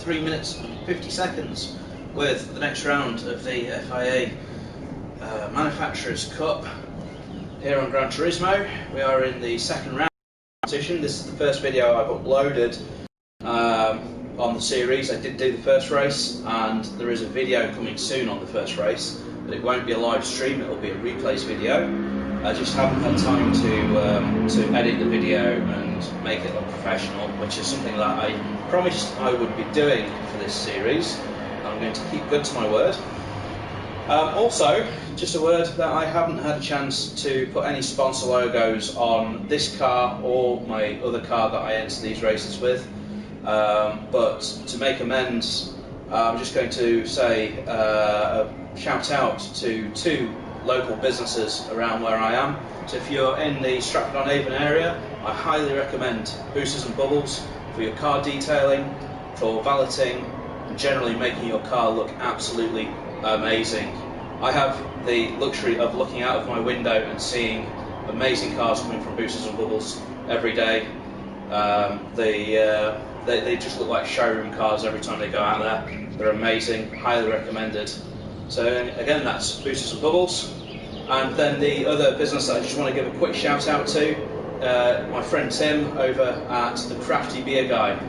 3 minutes and 50 seconds with the next round of the FIA Manufacturers Cup here on Gran Turismo. We are in the second round competition. This is the first video I've uploaded on the series. I did do the first race, and there is a video coming soon on the first race, but it won't be a live stream, it will be a replays video. I just haven't had time to edit the video and make it look professional, which is something that I promised I would be doing for this series. I'm going to keep good to my word. Also, just a word that I haven't had a chance to put any sponsor logos on this car or my other car that I enter these races with. But to make amends, I'm just going to say a shout out to two local businesses around where I am. So if you're in the Stratford-on-Avon area, I highly recommend Boosters and Bubbles for your car detailing, for valeting, and generally making your car look absolutely amazing. I have the luxury of looking out of my window and seeing amazing cars coming from Boosters and Bubbles every day. They just look like showroom cars every time they go out there. They're amazing, highly recommended. So again, that's Boosters and Bubbles. And then the other business that I just want to give a quick shout out to, my friend Tim over at the Crafty Beer Guy.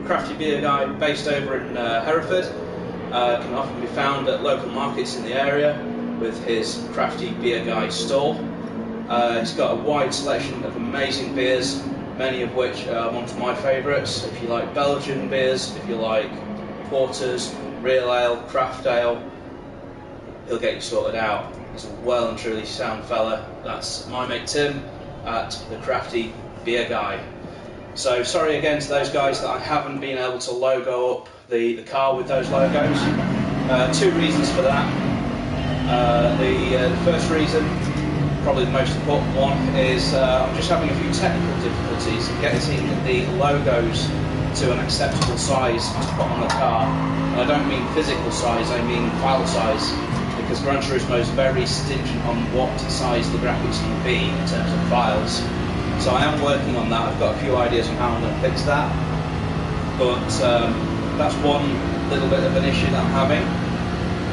Crafty Beer Guy, based over in Hereford, can often be found at local markets in the area with his Crafty Beer Guy stall. He's got a wide selection of amazing beers, many of which are amongst my favourites. If you like Belgian beers, if you like porters, real ale, craft ale, he'll get you sorted out. He's a well and truly sound fella. That's my mate Tim at the Crafty Beer Guy. So sorry again to those guys that I haven't been able to logo up the car with those logos. Two reasons for that. The first reason, probably the most important one, is I'm just having a few technical difficulties in getting the logos to an acceptable size to put on the car. And I don't mean physical size, I mean file size, because Gran Turismo is very stingent on what size the graphics can be in terms of files. So I am working on that. I've got a few ideas on how I'm going to fix that, but that's one little bit of an issue that I'm having.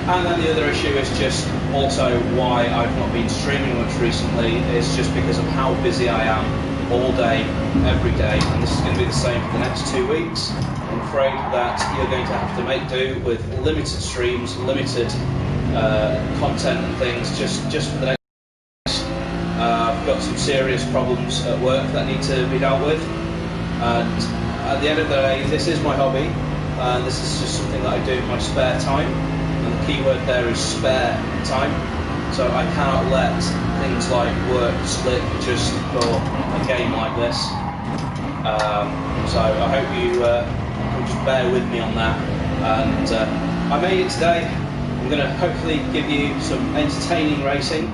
And then the other issue is just also why I've not been streaming much recently, is just because of how busy I am all day, every day, and this is going to be the same for the next 2 weeks. I'm afraid that you're going to have to make do with limited streams, limited content and things just for the next. I've got some serious problems at work that need to be dealt with, and at the end of the day, this is my hobby, and this is just something that I do in my spare time, and the key word there is spare time. So I cannot let things like work slip just for a game like this. So I hope you will just bear with me on that, and I made it today. I'm going to hopefully give you some entertaining racing.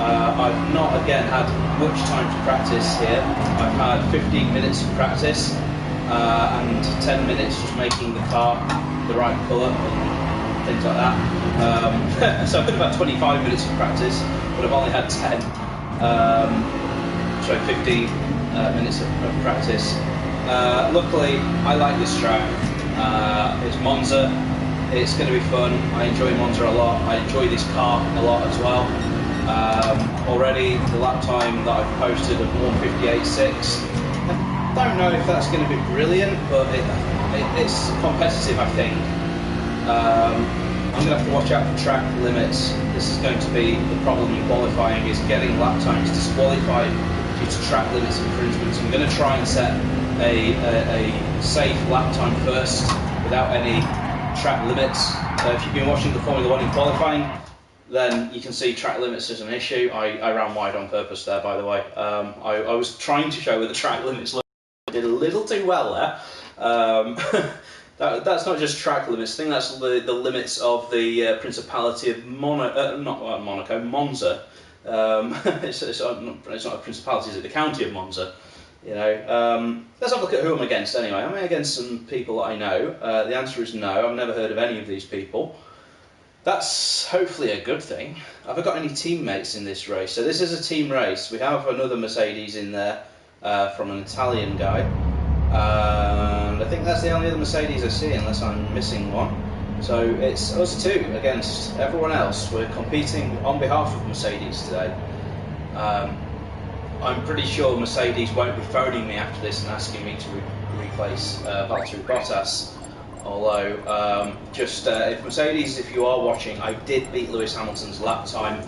I've not again had much time to practice here. I've had 15 minutes of practice and 10 minutes just making the car the right colour and things like that. So I've been about 25 minutes of practice, but I've only had 10. So 15 minutes of practice. Luckily, I like this track. It's Monza. It's going to be fun. I enjoy Monza a lot. I enjoy this car a lot as well. Already the lap time that I've posted of 1:58.6. I don't know if that's going to be brilliant, but it's competitive, I think. I'm going to have to watch out for track limits. This is going to be the problem in qualifying, is getting lap times disqualified due to track limits infringements. I'm going to try and set a safe lap time first without any track limits. If you've been watching the Formula 1 in qualifying, then you can see track limits is an issue. I ran wide on purpose there, by the way. I was trying to show where the track limits look. I did a little too well there. That's not just track limits. I think that's the limits of the Principality of Monza. It's not a principality, it's the county of Monza. You know, let's have a look at who I'm against anyway. I'm against some people that I know. The answer is no. I've never heard of any of these people. That's hopefully a good thing. Have I got any teammates in this race? So this is a team race. We have another Mercedes in there from an Italian guy. And I think that's the only other Mercedes I see, unless I'm missing one. So it's us two against everyone else. We're competing on behalf of Mercedes today. I'm pretty sure Mercedes won't be phoning me after this and asking me to replace Valtteri Bottas. Although, if Mercedes, if you are watching, I did beat Lewis Hamilton's lap time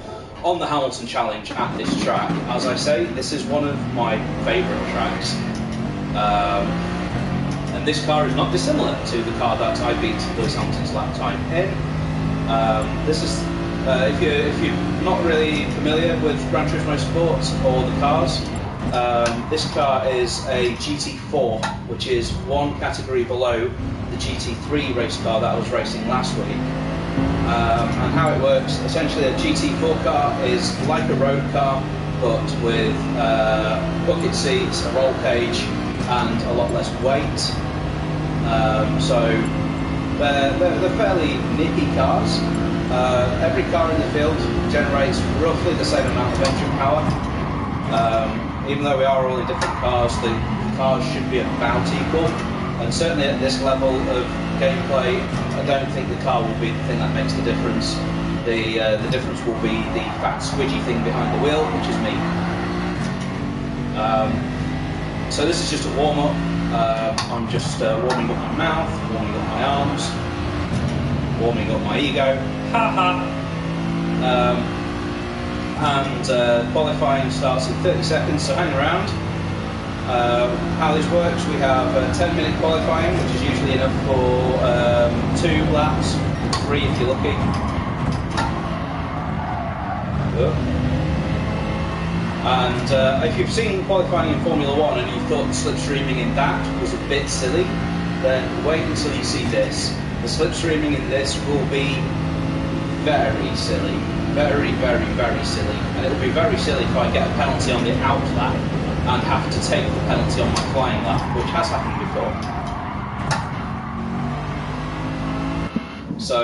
on the Hamilton Challenge at this track. As I say, this is one of my favourite tracks. And this car is not dissimilar to the car that I beat Lewis Hamilton's lap time in. This is, if you're not really familiar with Gran Turismo Sport or the cars, this car is a GT4, which is one category below the GT3 race car that I was racing last week. And how it works, essentially a GT4 car is like a road car, but with bucket seats, a roll cage, and a lot less weight. So they're fairly nippy cars. Every car in the field generates roughly the same amount of engine power. Even though we are all in different cars, the cars should be about equal. And certainly at this level of gameplay, I don't think the car will be the thing that makes the difference. The difference will be the fat squidgy thing behind the wheel, which is me. So this is just a warm-up. I'm just warming up my mouth, warming up my arms, warming up my ego. Ha ha! And qualifying starts in 30 seconds, so hang around. How this works, we have 10-minute qualifying, which is usually enough for 2 laps, 3 if you're lucky. And if you've seen qualifying in Formula 1 and you thought the slipstreaming in that was a bit silly, then wait until you see this. The slipstreaming in this will be very silly. Very, very, very silly. And it will be very silly if I get a penalty on the out lap and have to take the penalty on my flying lap, which has happened before. So,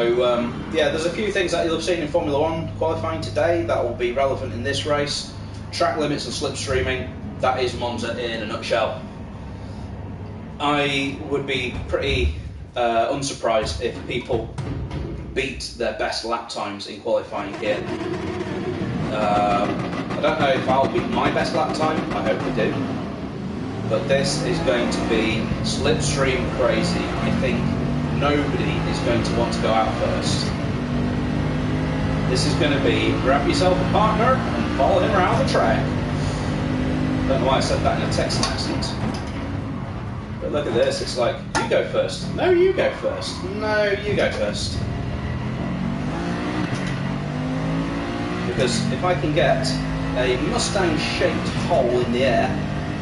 yeah, there's a few things that you'll have seen in Formula 1 qualifying today that will be relevant in this race. Track limits and slipstreaming, that is Monza in a nutshell. I would be pretty unsurprised if people beat their best lap times in qualifying here. I don't know if I'll beat my best lap time, I hope I do. But this is going to be slipstream crazy. I think nobody is going to want to go out first. This is going to be grab yourself a partner and follow him around the track. Don't know why I said that in a Texan accent. But look at this, it's like, you go first. No, you go first. No, you go first. Because if I can get a Mustang-shaped hole in the air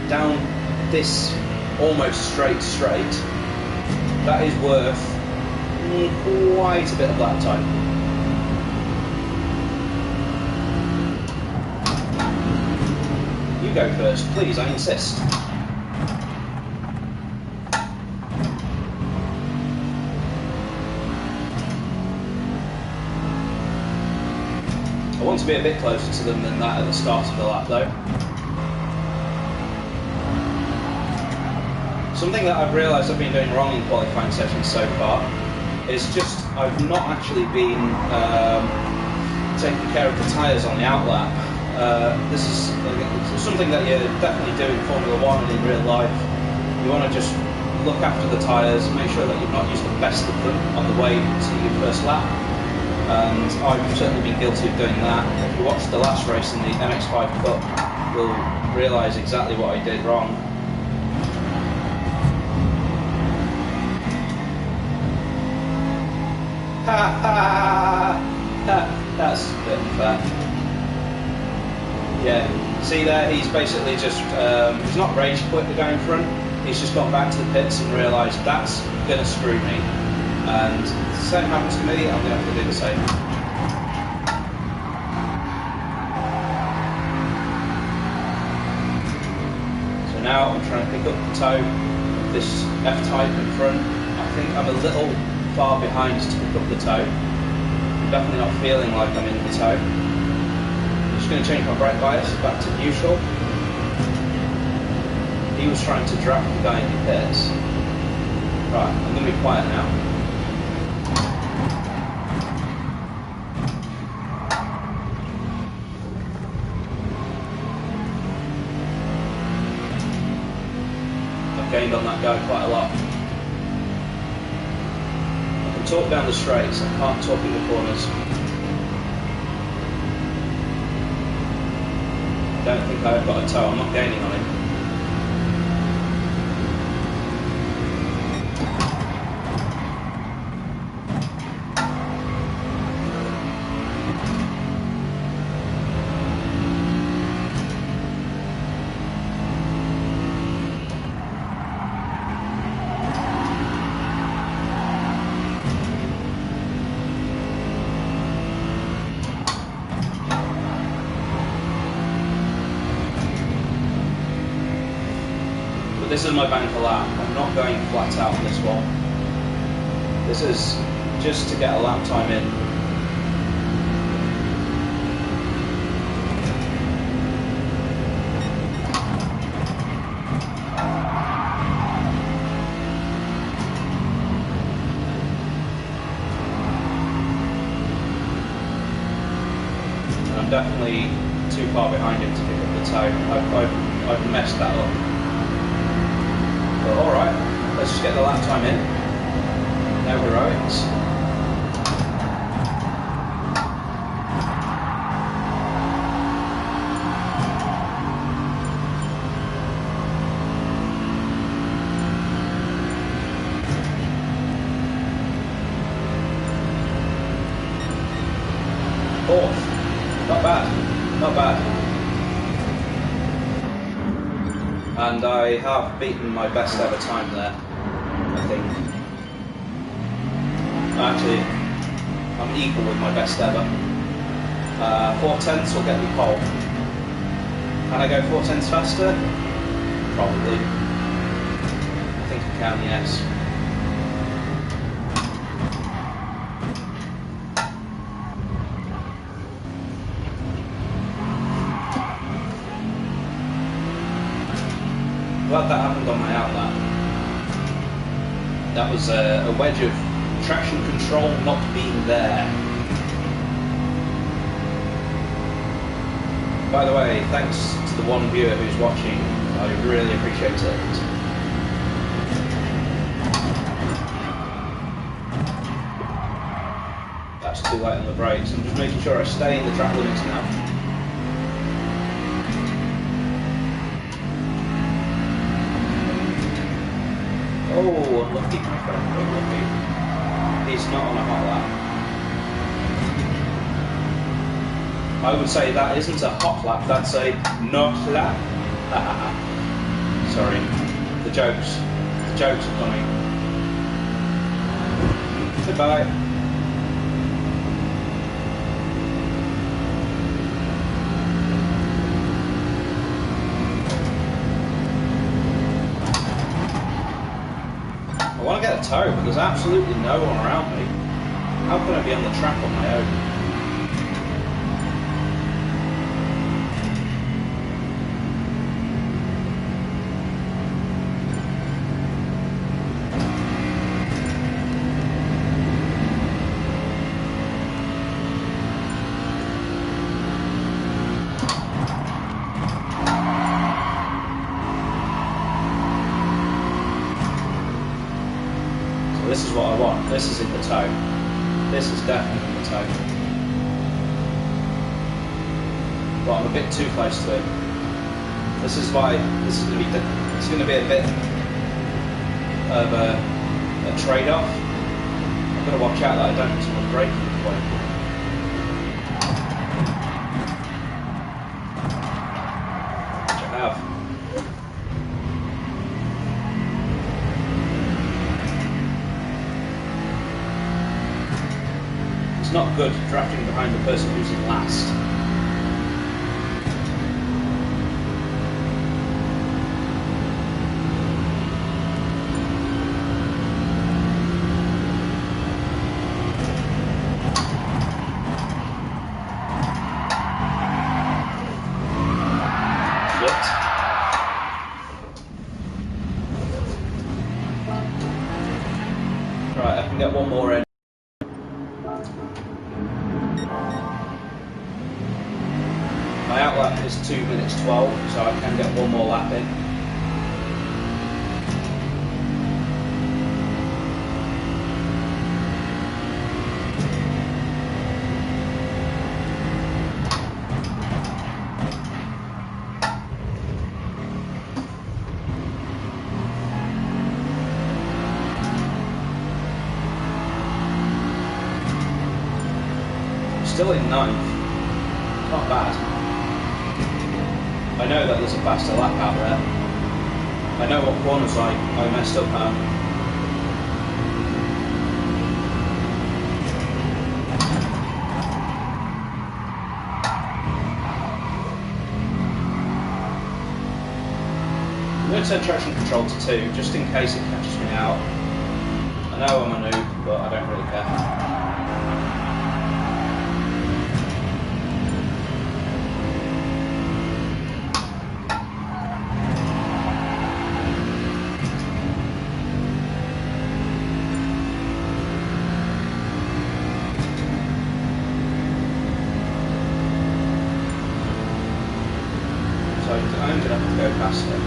down this almost straight, that is worth quite a bit of lap time. You go first, please, I insist. I want to be a bit closer to them than that at the start of the lap though. Something that I've realised I've been doing wrong in qualifying sessions so far is just I've not actually been taking care of the tyres on the out lap. This is something that you definitely do in Formula 1 and in real life. You want to just look after the tyres, make sure that you've not used the best of them on the way to your first lap. And I've certainly been guilty of doing that. If you watch the last race in the MX5 Cup, you'll realise exactly what I did wrong. Ha ha ha! That's a bit unfair. Yeah, see there, he's basically just, he's not rage quit the guy in front, he's just got back to the pits and realised that's going to screw me. And if the same happens to me, I'm going to have to do the same. So now I'm trying to pick up the toe of this F-type in front. I think I'm a little far behind to pick up the toe. I'm definitely not feeling like I'm in the toe. I'm just going to change my brake bias back to neutral. He was trying to drag the guy in the pits. Right, I'm going to be quiet now. I've gained on that guy quite a lot. I can talk down the straights, I can't talk in the corners. I don't think I've got a toe, I'm not gaining on him. This is my banker lap. I'm not going flat out on this one. This is just to get a lap time in. And I'm definitely too far behind him to pick up the toe. I've messed that up. But alright, let's just get the lap time in. No heroics. Fourth. Not bad. Not bad. And I have beaten my best ever time there, I think. Actually, I'm equal with my best ever. 4/10 will get me pole. Can I go 4/10 faster? Probably. I think I can, yes. Glad that happened on my outlap. That was a wedge of traction control not being there. By the way, thanks to the one viewer who's watching. I really appreciate it. That's too light on the brakes. I'm just making sure I stay in the track limits now. Oh, unlucky, my friend, unlucky. He's not on a hot lap. I would say that isn't a hot lap, that's a not lap. Sorry, the jokes are coming. Goodbye. I want to get a tow, but there's absolutely no one around me. How can I be on the track on my own? This is what I want. This is in the toe. This is definitely in the toe. But I'm a bit too close to it. This is why this is going to be. It's going to be a bit of a trade-off. I've got to watch out that I don't miss my braking point. Which I have. It's not good drafting behind the person who's in last. can get one more in. My outlap is 2 minutes 12, so I can get one more lap in. Still in ninth, not bad. I know that there's a faster lap out there. I know what corners I messed up at. I'm going to turn traction control to 2, just in case it catches me out. I know I'm a noob, but I don't really care. I'm going to have to go faster.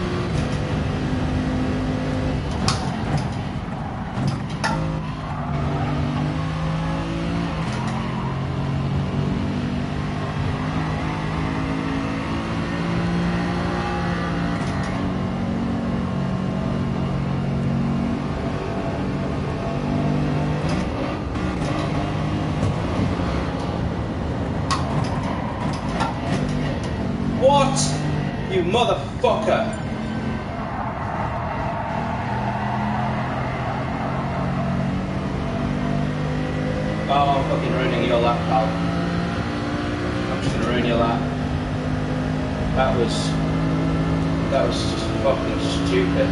What? You motherfucker! Oh, I'm fucking ruining your lap, pal. I'm just gonna ruin your lap. That was just fucking stupid.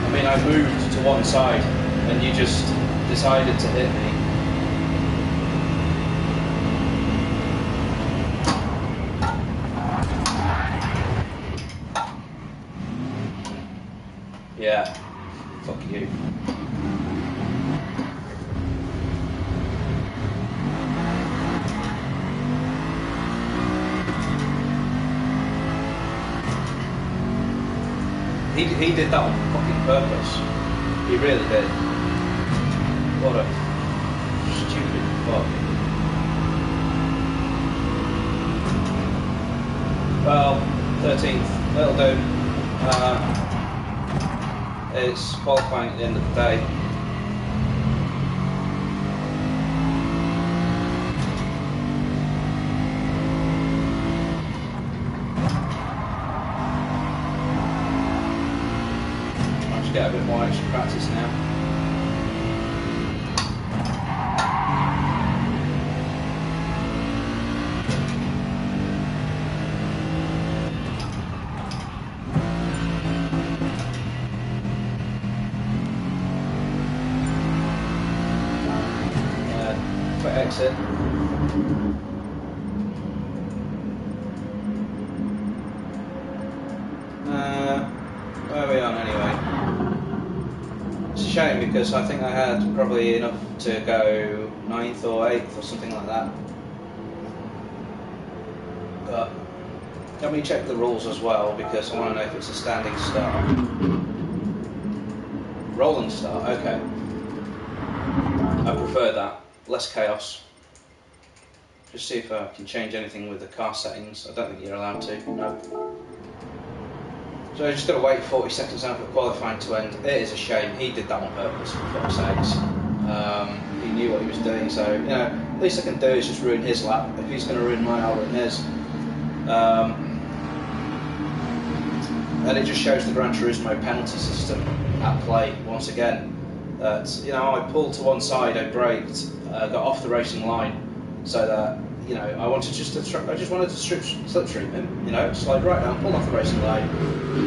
I mean, I moved to one side, and you just decided to hit me. Yeah, fuck you. He did that on fucking purpose. He really did. What a stupid fuck. Well, 13th, that'll do. It's qualifying at the end of the day. I'll just get a bit more extra practice now. Exit. Where are we on anyway? It's a shame because I think I had probably enough to go 9th or 8th or something like that. But let me check the rules as well because I want to know if it's a standing start. Rolling start, okay. I prefer that. Less chaos. Just see if I can change anything with the car settings. I don't think you're allowed to, no. So I just got to wait 40 seconds now for qualifying to end. It is a shame. He did that on purpose, for fuck's sakes. He knew what he was doing, so, you know, the least I can do is just ruin his lap. If he's going to ruin mine, I'll ruin his. And it just shows the Gran Turismo penalty system at play once again. That, you know, I pulled to one side, I braked, got off the racing line, so that, you know, I just wanted to slipstream him, you know, slide right down, pull off the racing line,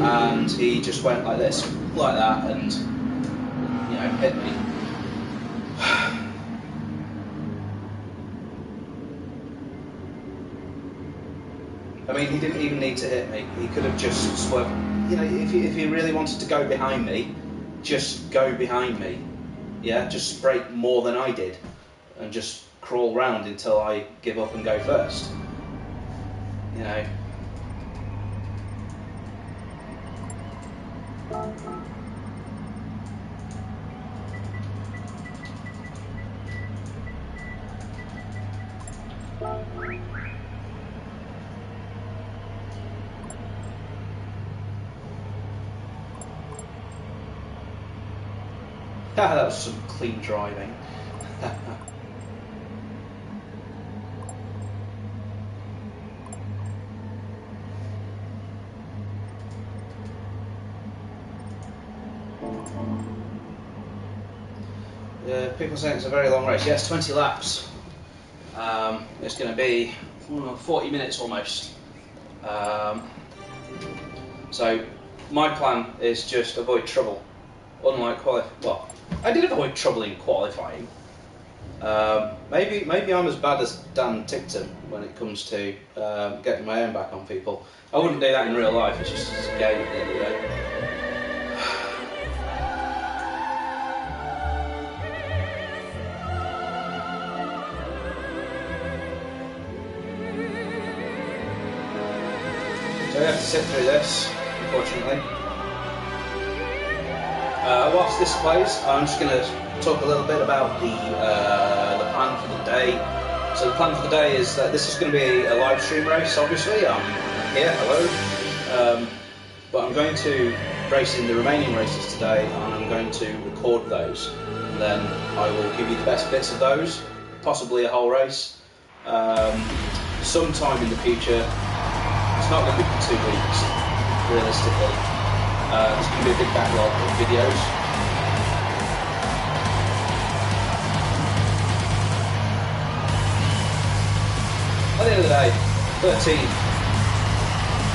and he just went like this, like that, and, you know, hit me. I mean, he didn't even need to hit me. He could have just swerved. You know, if he really wanted to go behind me, just go behind me, yeah, just brake more than I did, and just crawl round until I give up and go first, you know. That was some clean driving. People saying it's a very long race. Yes, 20 laps. It's going to be 40 minutes almost. So my plan is just avoid trouble. Unlike well, I did avoid trouble in qualifying. Maybe I'm as bad as Dan Tickton when it comes to getting my own back on people. I wouldn't do that in real life. It's just a game at the end of the day. So we have to sit through this, unfortunately. Whilst this plays, I'm just going to talk a little bit about the plan for the day. So the plan for the day is that this is going to be a live stream race, obviously. I'm here, hello. But I'm going to race in the remaining races today, and I'm going to record those. And then I will give you the best bits of those, possibly a whole race. Sometime in the future. It's not going to be for 2 weeks, realistically. There's going to be a big backlog of videos. At the end of the day, 13.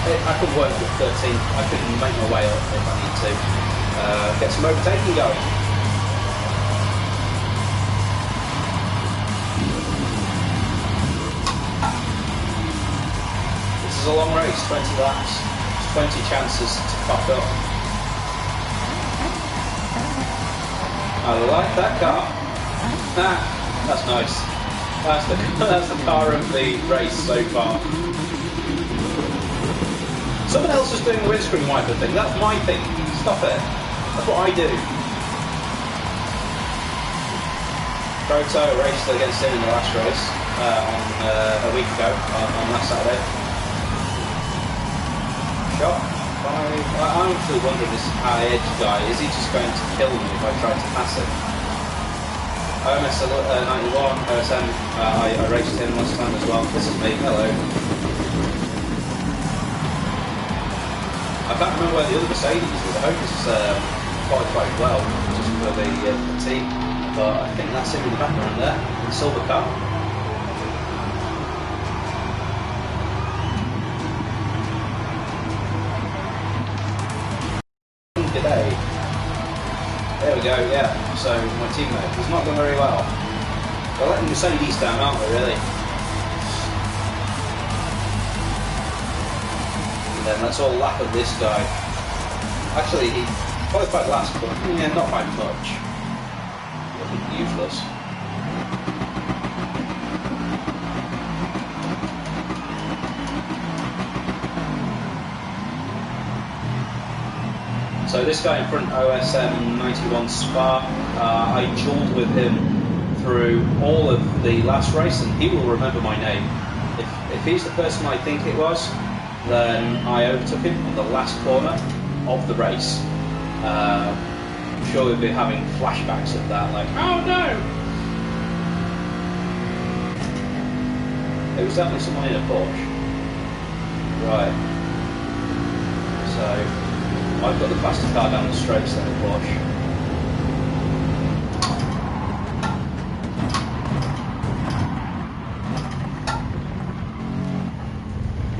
I could work with 13. I could make my way up if I need to. Get some overtaking going. This is a long race, 20 laps. There's 20 chances to fuck up. I like that car. That's nice. That's the car of the race so far. Someone else is doing the windscreen wiper thing. That's my thing. Stop it. That's what I do. Proto raced against him in the last race a week ago on last Saturday. I'm actually wondering, this high-edge guy, is he just going to kill me if I try to pass him? OMS 91, OSM, I raced him last time as well. This is me, hello. I can't remember where the other Mercedes was. I hope it's qualified well, just for the team. But I think that's him in the background there, the silver car. Today. There we go, yeah. So my teammate has not done very well. They're letting Mercedes down, aren't they, really? And then let's all laugh at this guy. Actually, he qualified last, but yeah, not by much. Looking useless. So this guy in front, OSM 91 Spa, I duelled with him through all of the last race, and he will remember my name. If he's the person I think it was, then I overtook him on the last corner of the race. I'm sure we'll be having flashbacks of that, like, oh no! It was definitely someone in a Porsche. Right. So I've got the faster car down the straights than the Porsche.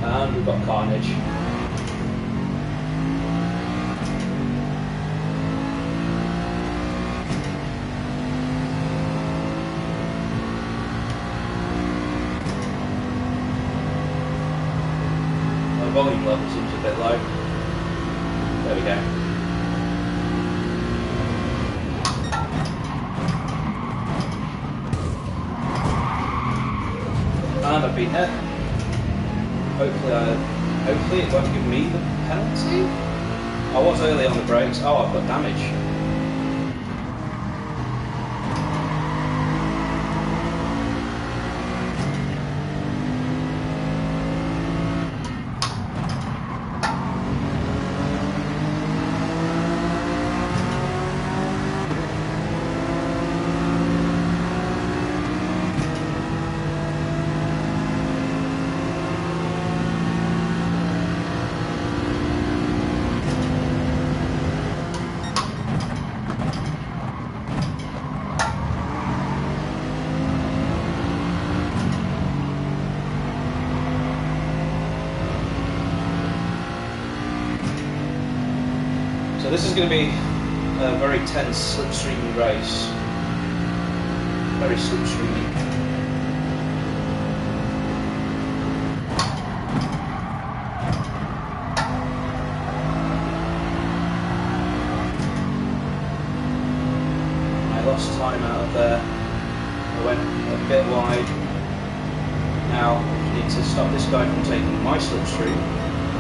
And we've got carnage. My volume level seems a bit low. There we go. and I've been hit. Hopefully it won't give me the penalty. I was early on the brakes. Oh, I've got damage. So this is going to be a very tense slipstreaming race. Very slipstreamy. I lost time out of there. I went a bit wide. Now I need to stop this guy from taking my slipstream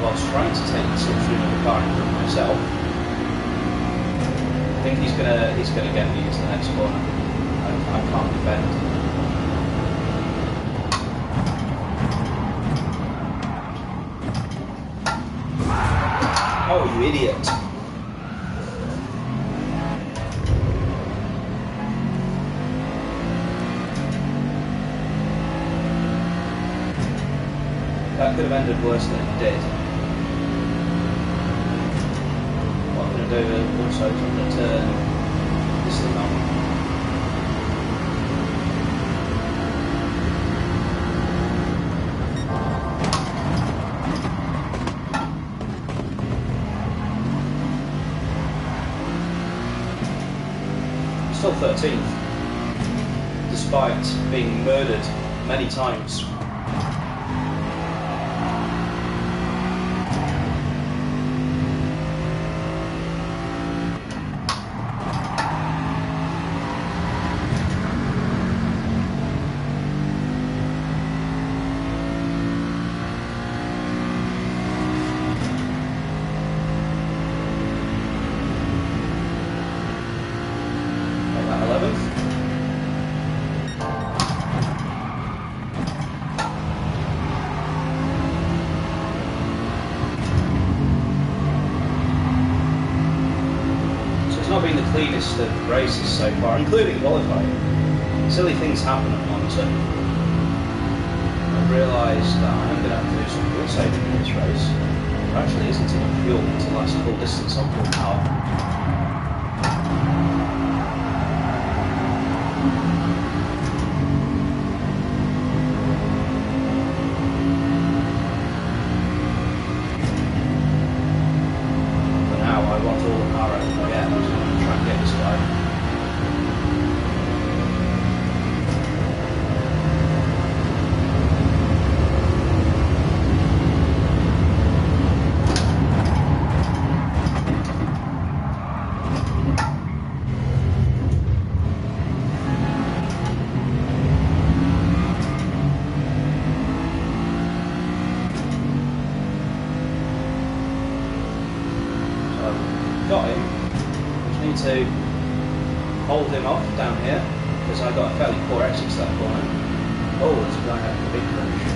whilst trying to take the slipstream of the car in front of myself. I think he's gonna get me into the next corner. I can't defend. Oh, you idiot! That could have ended worse than it did. What I'm going to do also is I'm going to turn this thing on. I'm still 13th, despite being murdered many times. Not been the cleanest of races so far, including qualifying. Silly things happen at Monza. I realised that I'm going to have to do some fuel saving in this race. There actually isn't enough fuel to last full distance on full power. Got him. Just need to hold him off down here because I got a fairly poor exit to that corner. Oh, there's a guy having a big crash.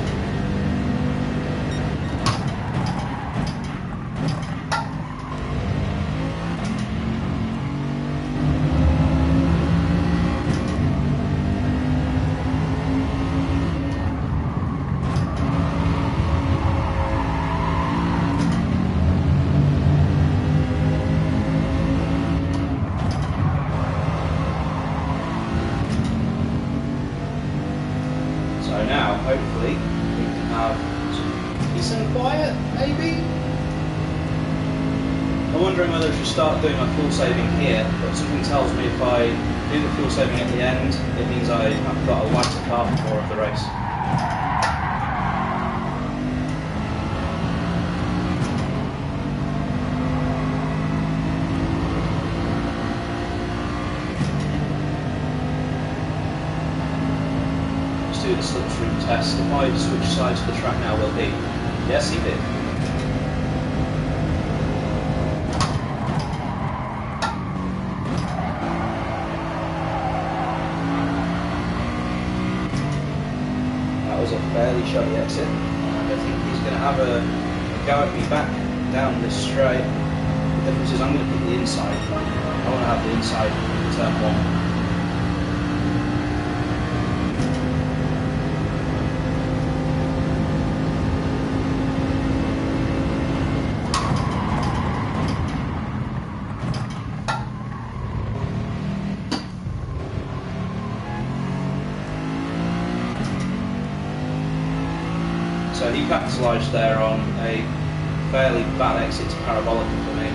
So now, hopefully, we can have some peace and quiet, maybe? I'm wondering whether I should start doing my fuel saving here, but something tells me if I do the fuel saving at the end, it means I've got a lighter car for more of the race. do the slipstream test. If I switch sides of the track now, will he? Yes, he did. That was a fairly shoddy exit, and I think he's going to have a go at me back down this straight. The difference is I'm going to pick the inside. I want to have the inside for turn 1. So he capitalised there on a fairly bad exit to parabolic for me.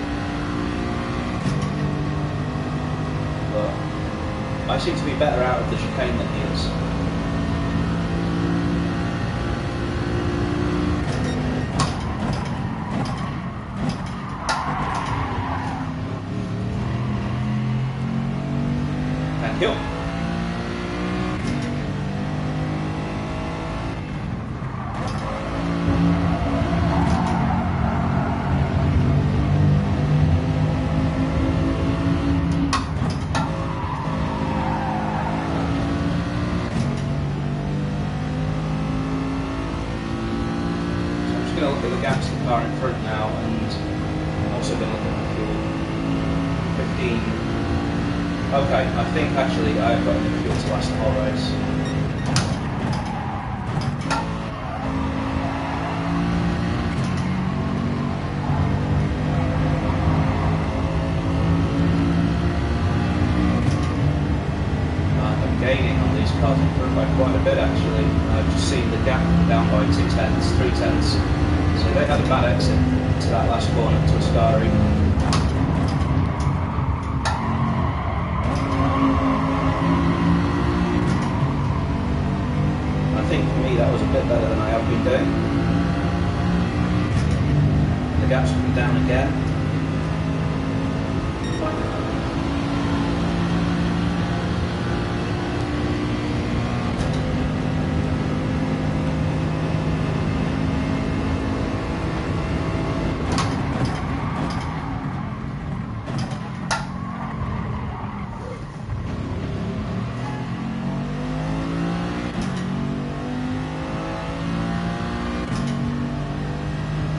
But I seem to be better out of the chicane than he is. Thank you. Look at the gaps in the car in front now, and I'm also going to look at the fuel. 15. Okay, I think actually I've got enough fuel to last the whole race. I'm gaining on these cars in front by quite a bit actually. I've just seen the gap down by 2 tenths, 3 tenths. So they had a bad exit to that last corner to Ascari. I think for me that was a bit better than I have been doing. The gap's come down again.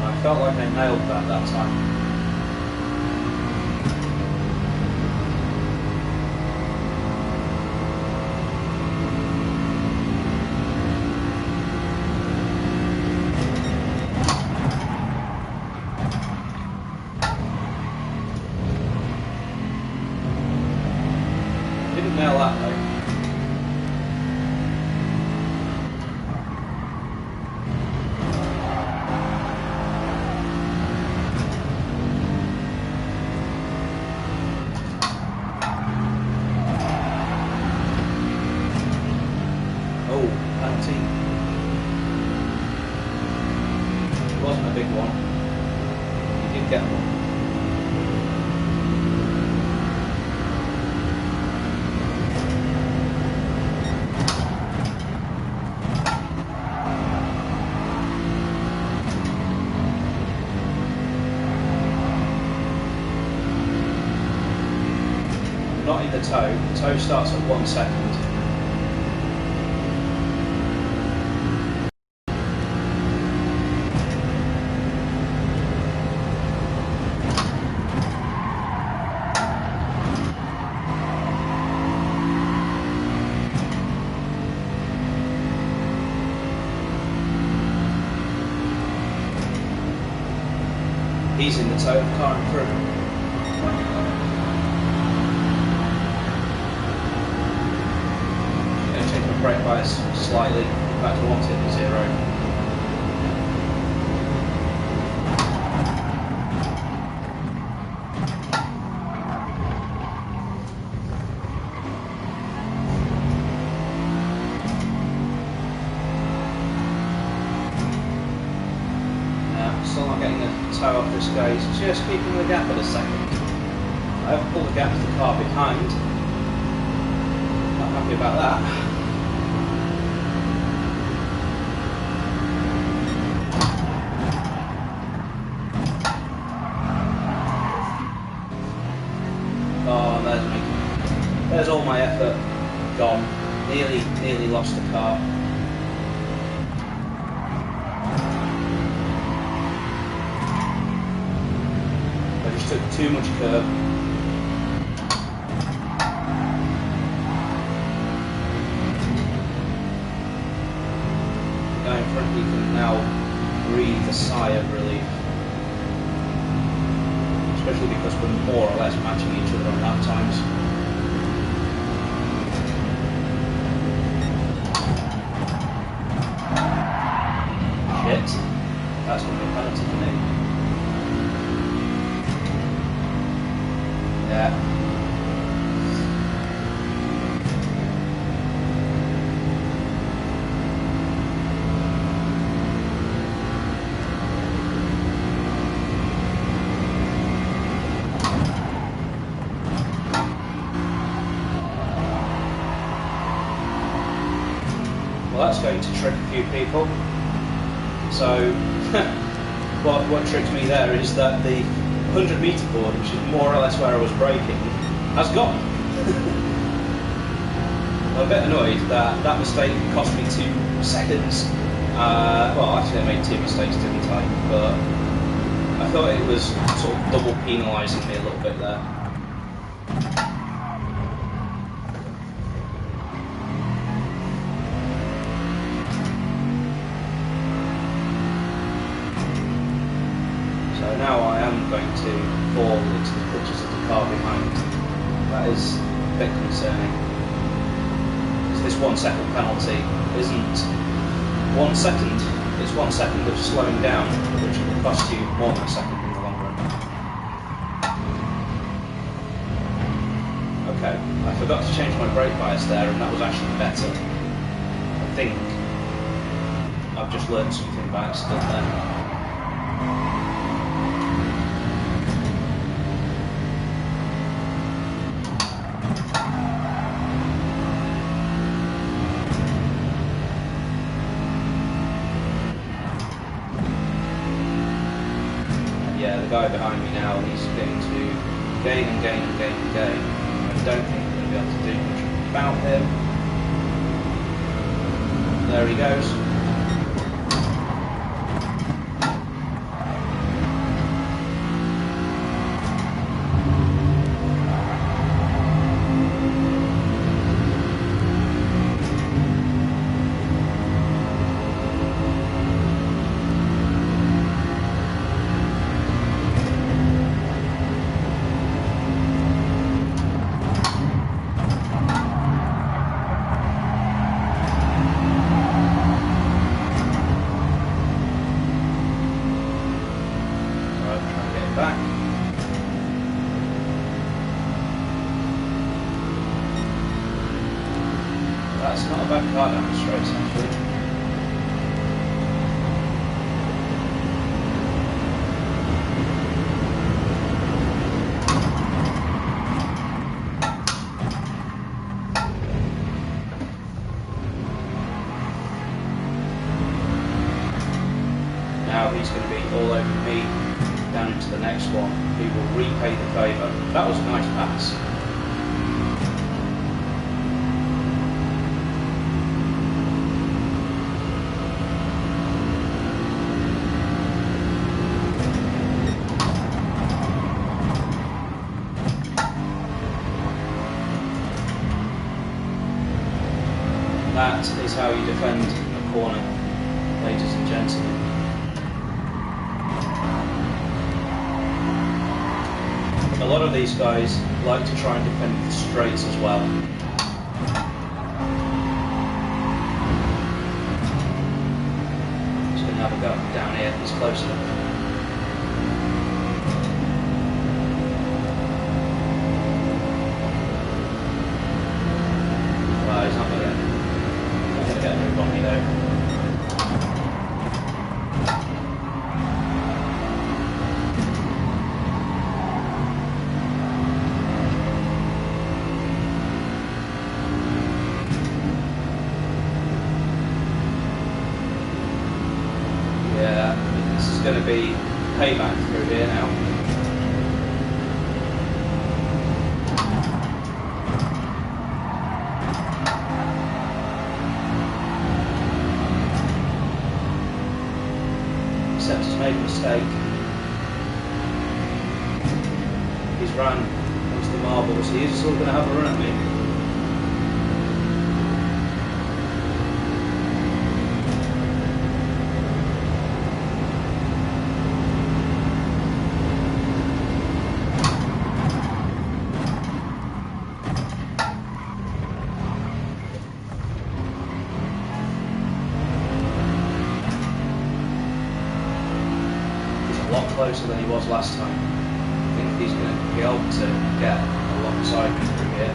I felt like I nailed that time. Didn't nail that though. Penalty. It wasn't a big one. He did get one. Not in the toe. The toe starts at 1 second. He's in the toe of the car in front. I'm going to change my brake bias slightly. In fact, I want it at 0. Still not getting a toe off this guy, he's just keeping the gap at a second. I have pulled the gap to the car behind. Not happy about that. there's all my effort gone. Nearly lost the car. I just took too much curb. The guy in front of you can now breathe a sigh of relief. Especially because we're more or less matching each other on lap times. Shit. That's going to be a penalty for me. Yeah. Well, that's going to trick a few people. So, what tricked me there is that the 100-metre board, which is more or less where I was braking, has gone. I'm a bit annoyed that that mistake cost me 2 seconds. Well, actually I made 2 mistakes, didn't I? But I thought it was sort of double penalising me a little bit there. So now I am going to fall into the clutches of the car behind. That is a bit concerning. Because this 1 second penalty isn't 1 second, it's 1 second of slowing down, which will cost you more than a second in the long run. Okay, I forgot to change my brake bias there, and that was actually better. I think I've just learned something by accident there. Yeah, the guy behind me now, he's going to gain and gain and gain and gain. I don't think I'm going to be able to do much about him. There he goes. Back. That's not a bad car down the straight, actually. Now he's going to be all over me. Down into the next one, he will repay the favour. That was a nice pass. That is how you defend a corner, ladies and gentlemen. A lot of these guys like to try and defend the straights as well. Just going to have a go down here, he's close enough. Well, he's not going to get a move on me though. Going to be payback through here now. take. He's ran onto the marbles. He is still going to have a run at me. Closer than he was last time. I think he's going to be able to get alongside me through here.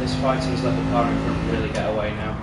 This fighting's let the car in front really get away now.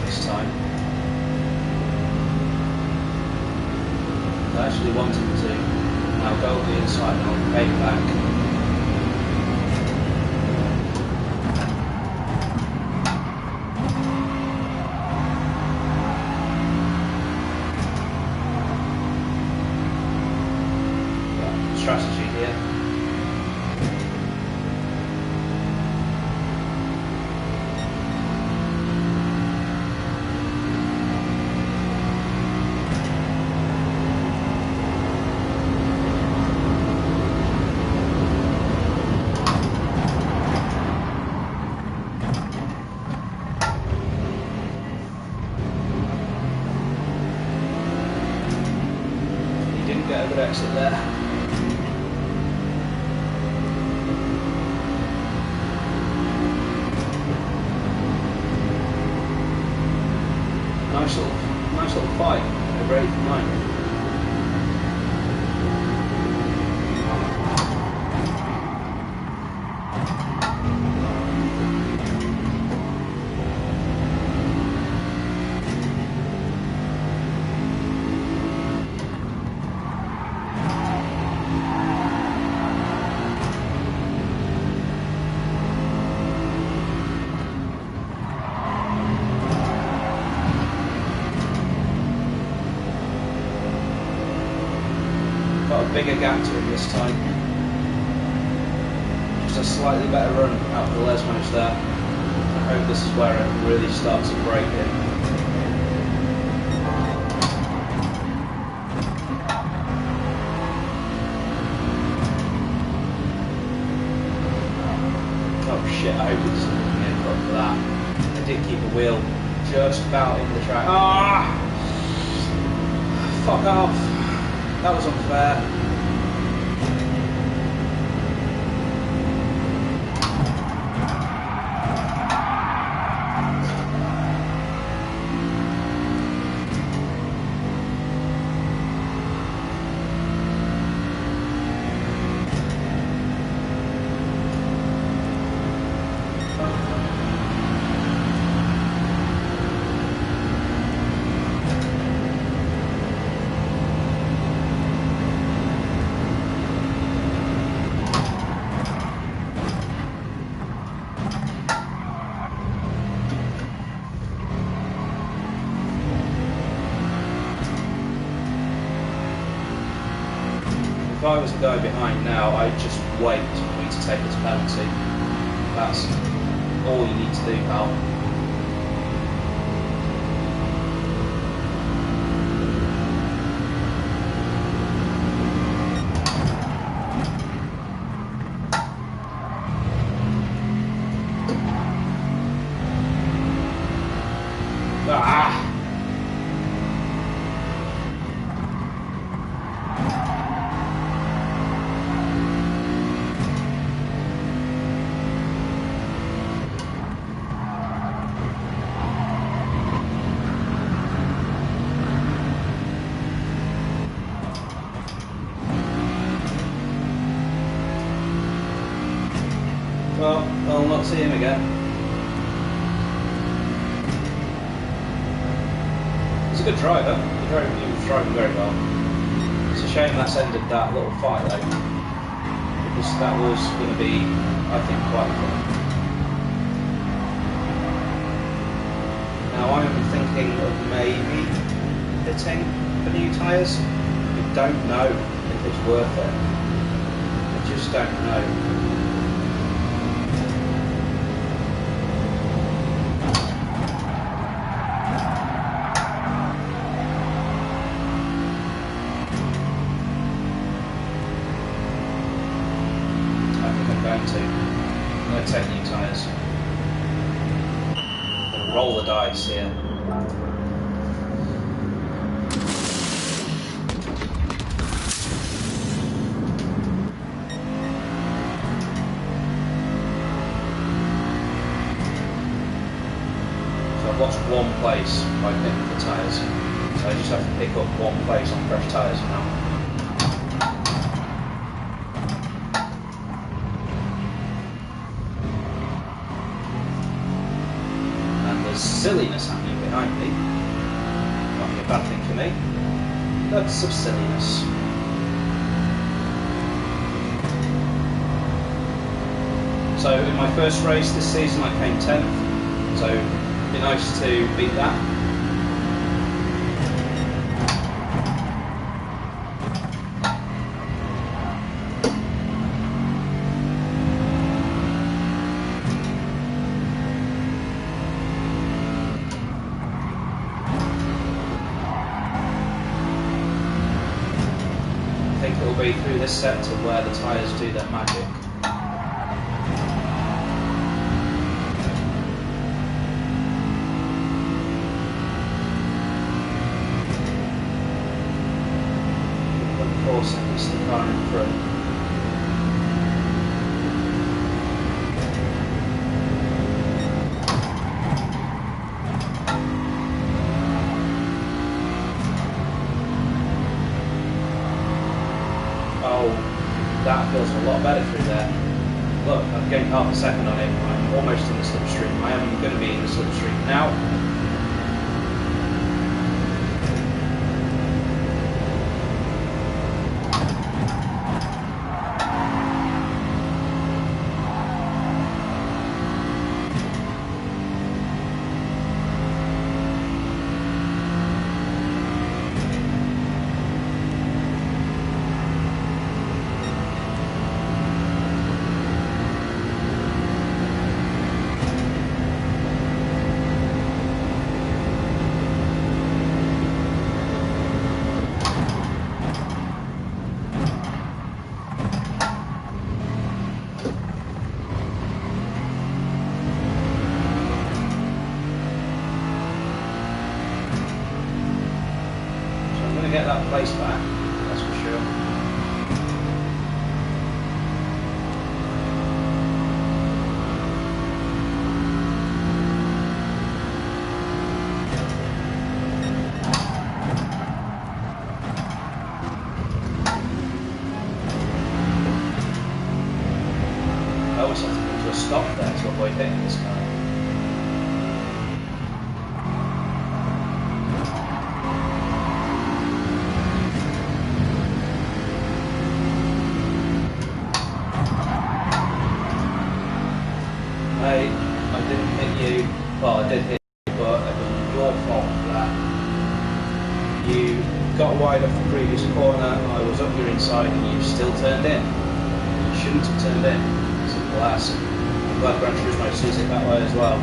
This time. I actually wanted to now go to the inside and I'll pay back. Strategy here. Get a good exit there. Nice little fight over 8th and 9th. Got a bigger gap to him this time. Just a slightly better run out of the Lesmos there. I hope this is where it really starts to break in. Oh shit, I hope he doesn't give me a cut for that. I did keep a wheel just about in the track. Ah! Fuck off. That was unfair. If I was the guy behind now, I'd just wait for me to take this penalty. That's all you need to do, pal. Ah! see him again. He's a good driver. He was driving very well. It's a shame that's ended that little fight though, because that was going to be, I think, quite fun. Now I'm thinking of maybe fitting for new tyres. I don't know if it's worth it. I just don't know. I'm going to take new tyres. I'm going to roll the dice here. So I've lost one place by picking the tyres. So I just have to pick up one place on fresh tyres now. Silliness happening behind me. Not be a bad thing for me, but some silliness. So in my first race this season I came 10th, so it'd be nice to beat that. I think it'll be through this sector where the tyres do their magic. Of course, it's the car in front. Oh, that feels a lot better through there. Look, I've gained half a second on it. I'm almost in the slipstream. I am going to be in the slipstream now. Get that place back, that's for sure. I always have to come to a stop there to avoid hitting this guy. I didn't hit you. Well, I did hit you, but it was your fault for that. You got wide off the previous corner, I was up your inside, and you still turned in. You shouldn't have turned in. Simple as. I'm glad Gran Turismo sees it that way as well.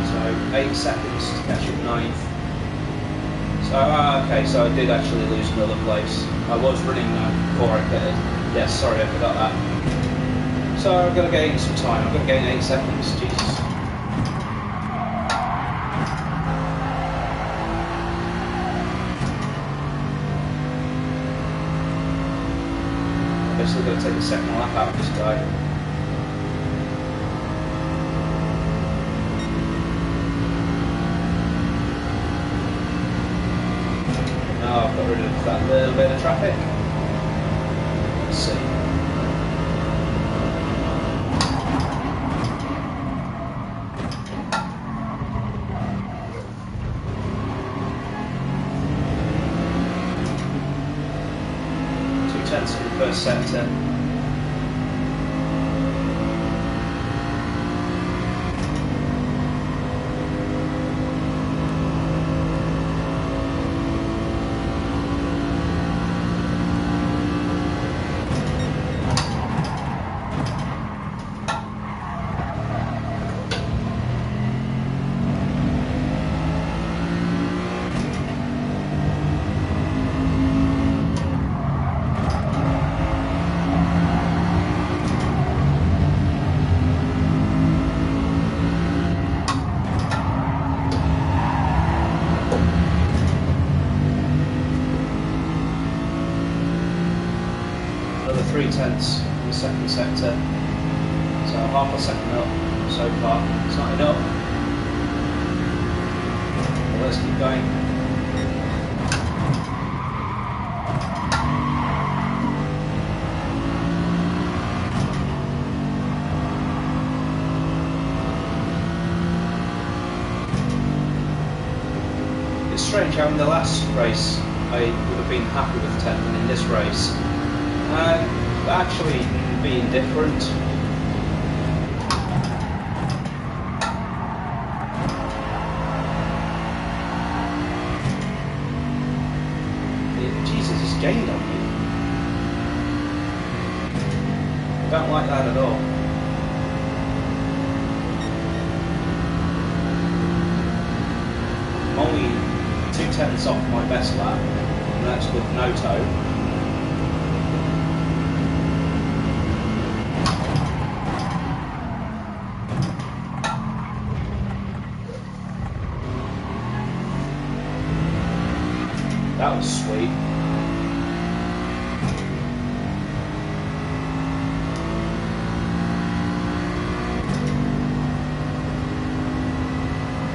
So 8 seconds to catch up 9th. So, okay, so I did actually lose another place. I was running that before I pitted. Yes, sorry, I forgot that. So I'm going to gain some time. I'm going to gain 8 seconds. Jesus. I'm basically going to take a second lap out of this guy. got rid of that little bit of traffic. Let's see. In the first sector. Another 3/10 in the second sector, so half a second up so far. It's not enough, but let's keep going. It's strange how in the last race I would have been happy with 10th, and in this race actually being different. Jesus, it's gained on me. I don't like that at all. I'm only 2/10 off my best lap, and that's with no toe. That was sweet.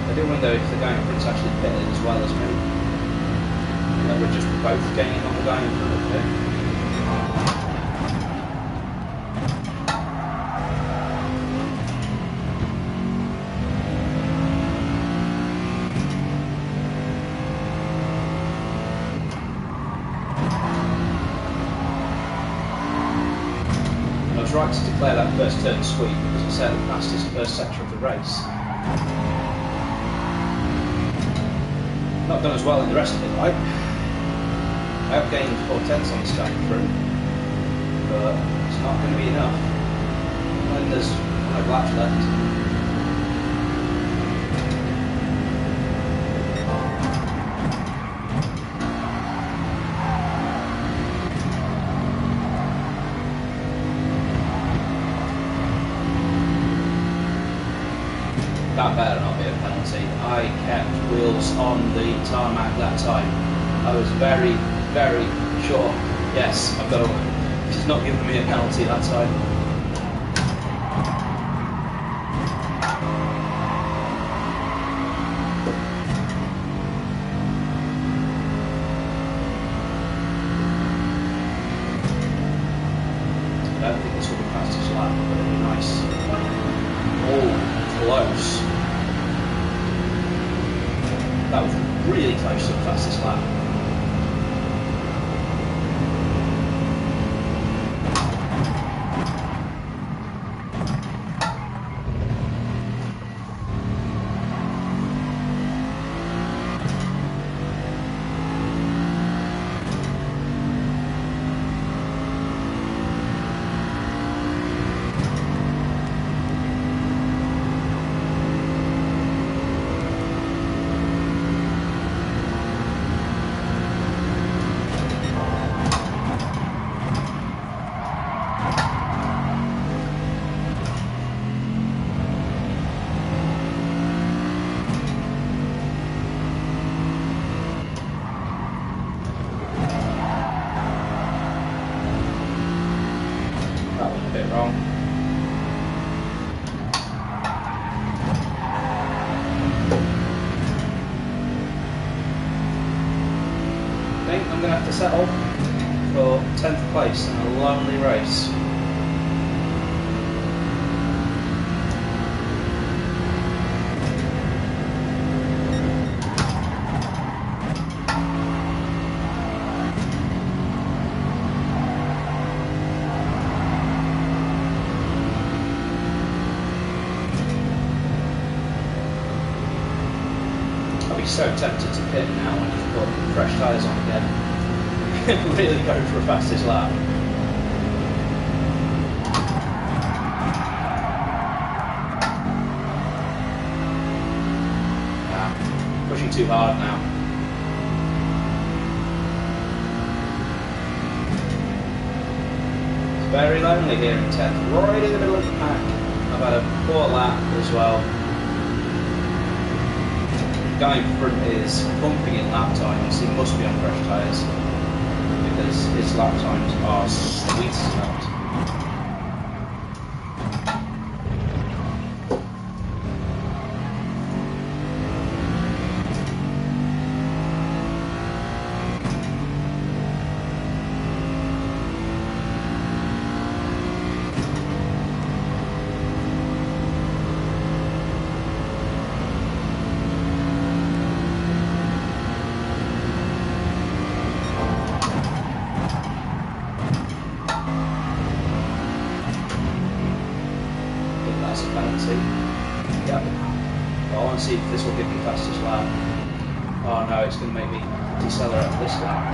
I do wonder if the guy in front's actually pitted as well as me. And that we're just both gaining on the guy in front of me. I was right to declare that first turn sweet because I said it passed his first sector of the race. Not done as well in the rest of it, right? I have gained 4/10 on this going through, but it's not going to be enough when there's 5 laps left. That better not be a penalty. I kept wheels on the tarmac that time. I was very, very sure. Yes, I've got to. She's not giving me a penalty that time. I don't think this will be fastest lap, but it'll be nice. Oh, close. That was really close to the fastest lap. for 10th place in a lonely race. So tempted to pit now when you've got fresh tyres on again. Really go for a fastest lap. Pushing too hard now. It's very lonely here in 10th, right in the middle of the pack. I've had a poor lap as well. The guy in front is pumping in lap times. He must be on fresh tyres because his lap times are sweet as melt. Yep. Well, I want to see if this will give me fastest lap. Oh no, it's going to make me decelerate this lap.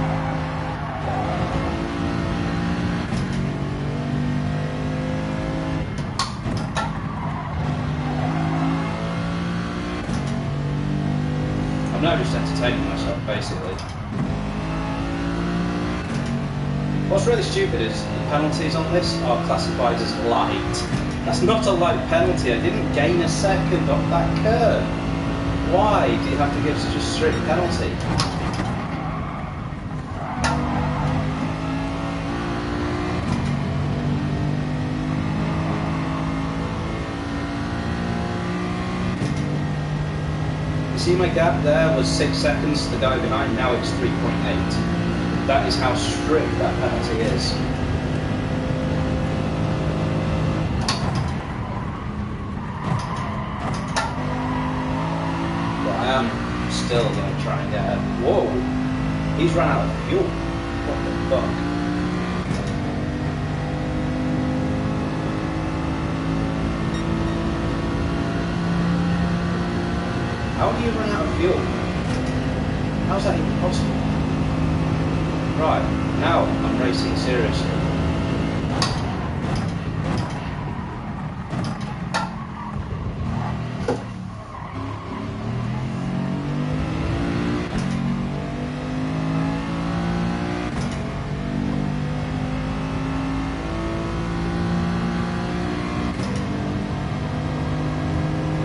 I'm now just entertaining myself, basically. What's really stupid is the penalties on this are classified as light. That's not a light penalty. I didn't gain a second off that curve. Why do you have to give such a strict penalty? You see my gap there was 6 seconds to the guy behind, now it's 3.8. That is how strict that penalty is. Still going to try and get a... Whoa! He's run out of fuel. What the fuck? How do you run out of fuel? How's that even possible? Right, now I'm racing seriously.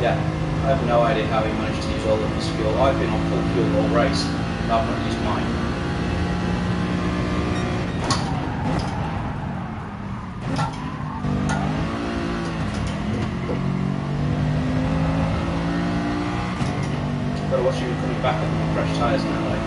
Yeah, I have no idea how he managed to use all of his fuel. I've been on full fuel all race, and I've not used mine. Better watch you coming back on fresh tyres now, like.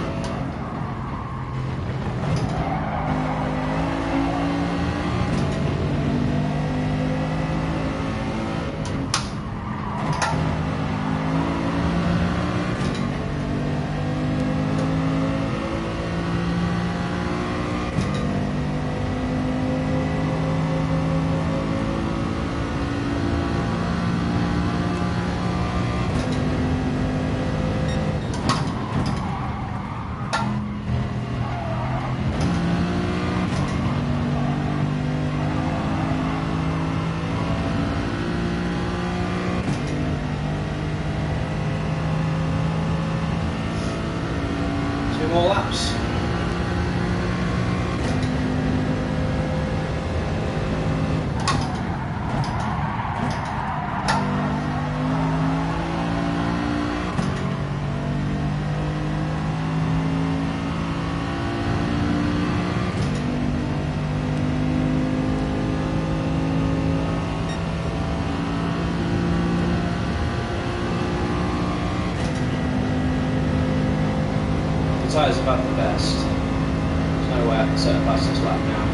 More laps. Tyres have had the best. There's no way I set a fastest lap now.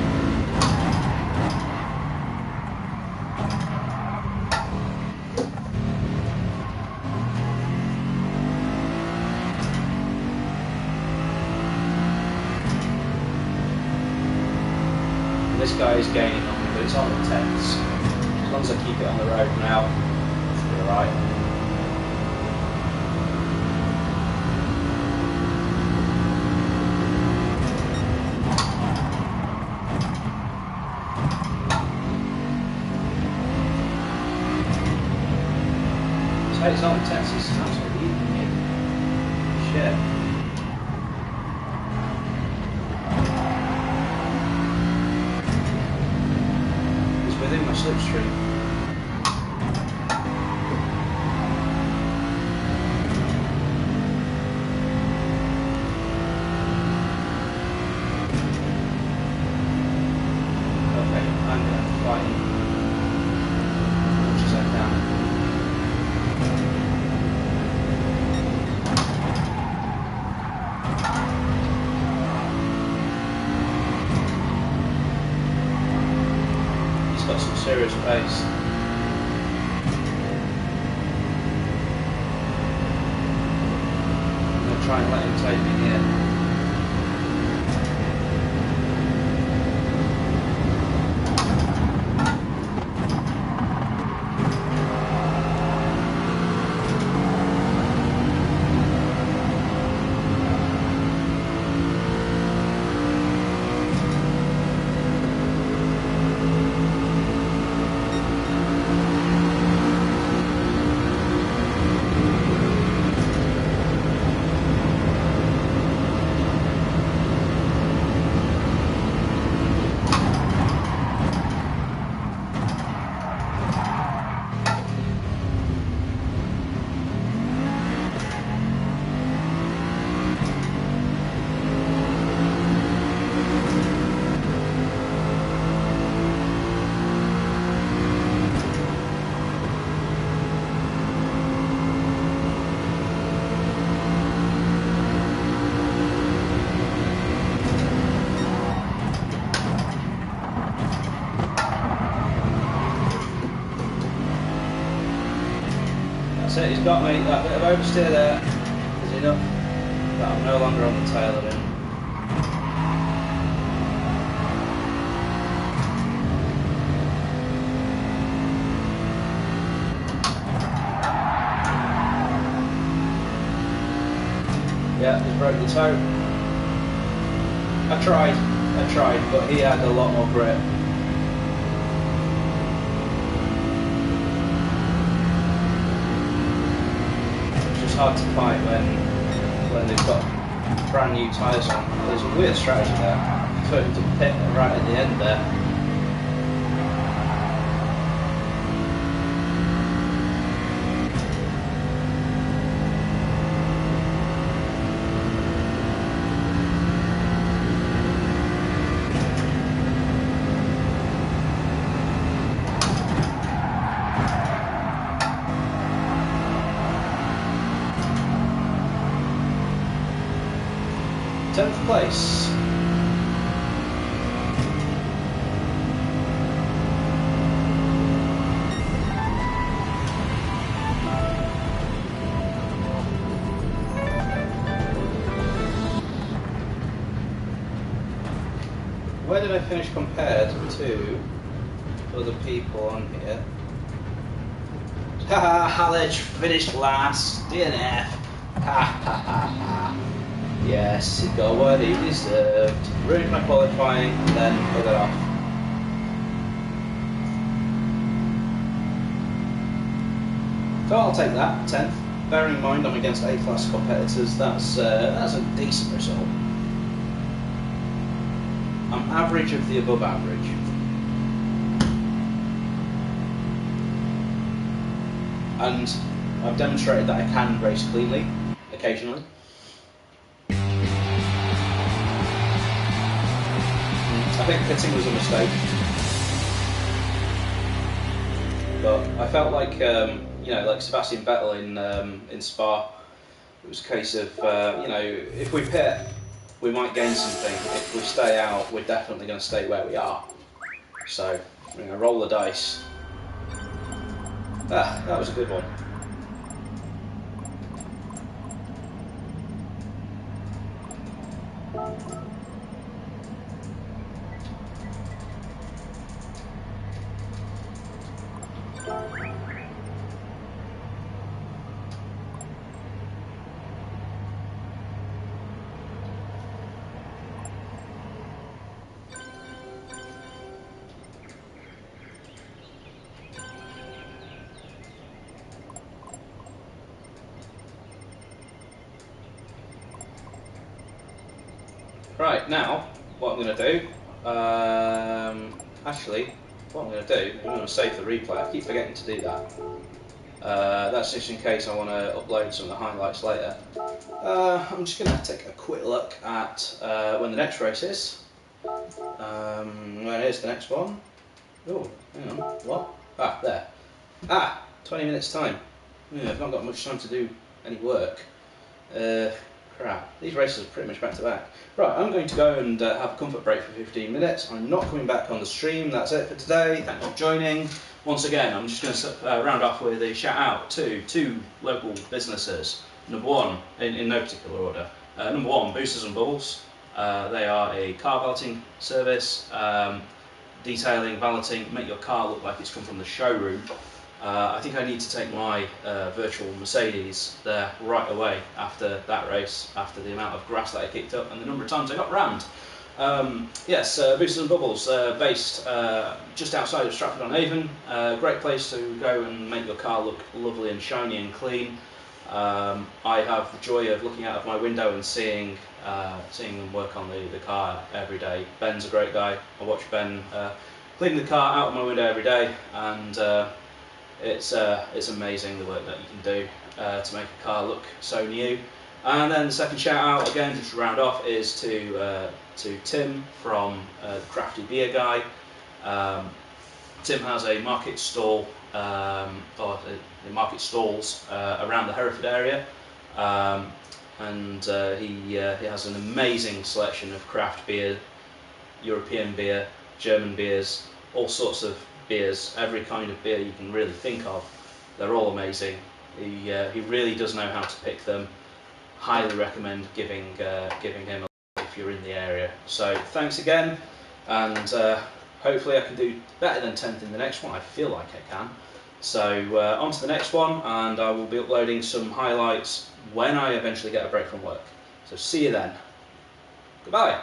This guy is gaining on me, but it's on the 10s. As long as I keep it on the road now, should be alright. So it's on the 10s, it's absolutely eating me. Shit. Within my slipstream. Okay, I'm going to fight him as much as I can. Got some serious pace. I'm going to try and let him take me here. That's it, he's got me. That bit of oversteer there is enough that I'm no longer on the tail of him. Yeah, he broke the toe. I tried, but he had a lot more grip. It's hard to fight when they've got brand new tyres on. There's a weird strategy there. For him to pit right at the end there. Tenth place. Where did I finish compared to other people on here? Haha, Hallige finished last. DNF. Ha ha ha ha. Yes, he got what he deserved. Ruined my qualifying, then put it off. So I'll take that, 10th. Bearing in mind I'm against A-class competitors, that's a decent result. I'm average of the above average. And I've demonstrated that I can race cleanly, occasionally. I think pitting was a mistake, but I felt like you know, like Sebastian Vettel in Spa. It was a case of you know, if we pit we might gain something. If we stay out, we're definitely going to stay where we are. So we're going to roll the dice. Ah, that was a good one. Right, now, what I'm going to do, actually, what I'm going to do, I'm going to save the replay. I keep forgetting to do that. That's just in case I want to upload some of the highlights later. I'm just going to take a quick look at when the next race is. When is the next one? Oh, hang on, what? Ah, there. Ah, 20 minutes time. Yeah, I've not got much time to do any work. Crap, these races are pretty much back to back. Right, I'm going to go and have a comfort break for 15 minutes. I'm not coming back on the stream. That's it for today. Thanks for joining. Once again, I'm just going to round off with a shout out to 2 local businesses. Number 1, in no particular order. Number 1, Boosters and Bubbles. They are a car valeting service, detailing, valeting, make your car look like it's come from the showroom. I think I need to take my virtual Mercedes there right away after that race, after the amount of grass that I kicked up and the number of times I got rammed. Yes, Boosters and Bubbles, based just outside of Stratford-on-Avon. Great place to go and make your car look lovely and shiny and clean. I have the joy of looking out of my window and seeing them work on the car every day. Ben's a great guy. I watch Ben cleaning the car out of my window every day, and it's amazing the work that you can do to make a car look so new. And then the second shout out, again, just to round off, is to Tim from the Crafty Beer Guy. Tim has a market stall, or the market stalls around the Hereford area, and he has an amazing selection of craft beer, European beer, German beers, all sorts of beers, every kind of beer you can really think of. They're all amazing. He really does know how to pick them. Highly recommend giving him a look if you're in the area. So thanks again, and hopefully I can do better than 10th in the next one. I feel like I can. So on to the next one, and I will be uploading some highlights when I eventually get a break from work. So see you then. Goodbye.